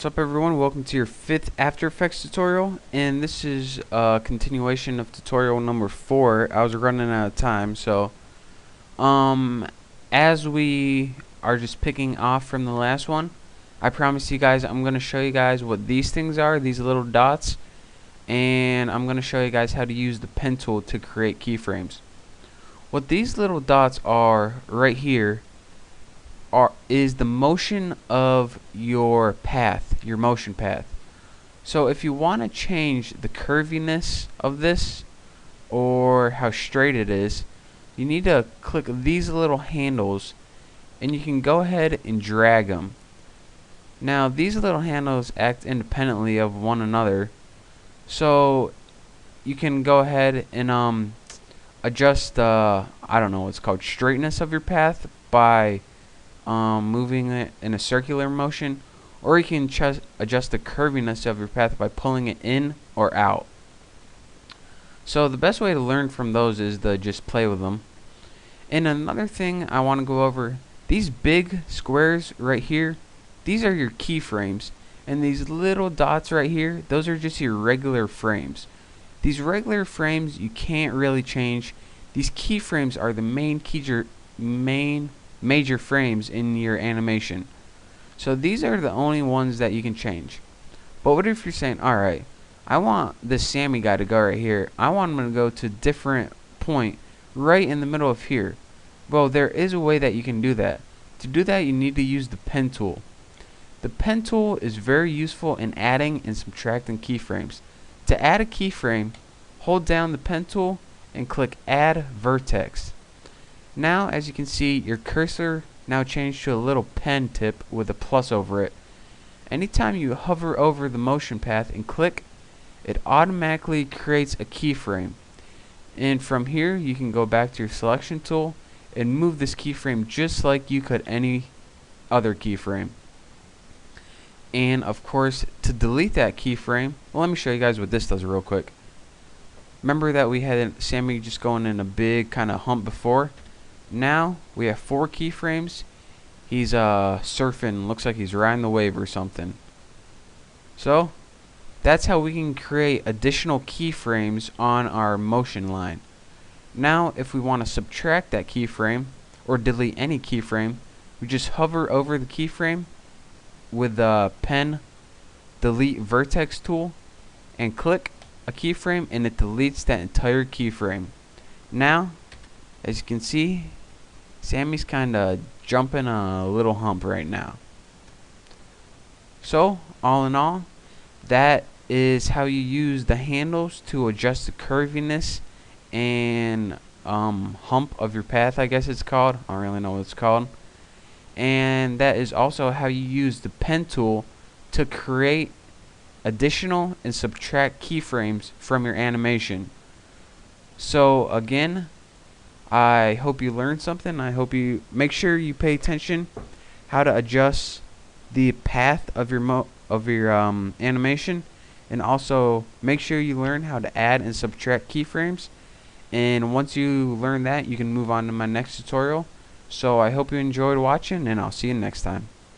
What's up everyone, welcome to your 5th After Effects tutorial, and this is a continuation of tutorial number 4. I was running out of time, so as we are just picking off from the last one, I promise you guys I'm going to show you guys what these things are, these little dots, and I'm going to show you guys how to use the pen tool to create keyframes. What these little dots are right here is the motion of your path, your motion path. So if you want to change the curviness of this or how straight it is, you need to click these little handles and you can go ahead and drag them. Now these little handles act independently of one another, so you can go ahead and adjust the, I don't know what's called, straightness of your path by moving it in a circular motion, or you can adjust the curviness of your path by pulling it in or out. So the best way to learn from those is to just play with them. And another thing I want to go over, these big squares right here, these are your keyframes, and these little dots right here, those are just your regular frames. These regular frames you can't really change. These keyframes are the main major frames in your animation. So these are the only ones that you can change. But what if you're saying, alright, I want this Sammy guy to go right here. I want him to go to a different point right in the middle of here. Well, there is a way that you can do that. To do that, you need to use the pen tool. The pen tool is very useful in adding and subtracting keyframes. To add a keyframe, hold down the pen tool and click Add Vertex. Now, as you can see, your cursor now changed to a little pen tip with a plus over it. Anytime you hover over the motion path and click, it automatically creates a keyframe. And from here, you can go back to your selection tool and move this keyframe just like you could any other keyframe. And of course, to delete that keyframe, well, let me show you guys what this does real quick. Remember that we had Sammy just going in a big kind of hump before? Now we have 4 keyframes. He's surfing, looks like he's riding the wave or something. So that's how we can create additional keyframes on our motion line. Now if we want to subtract that keyframe or delete any keyframe, we just hover over the keyframe with the pen delete vertex tool and click a keyframe, and it deletes that entire keyframe. Now, as you can see, Sammy's kinda jumping a little hump right now. So, all in all, that is how you use the handles to adjust the curviness and hump of your path, I guess it's called. I don't really know what it's called. And that is also how you use the pen tool to create additional and subtract keyframes from your animation. So again, I hope you learned something. I hope you make sure you pay attention how to adjust the path of your animation, and also make sure you learn how to add and subtract keyframes. And once you learn that, you can move on to my next tutorial. So I hope you enjoyed watching, and I'll see you next time.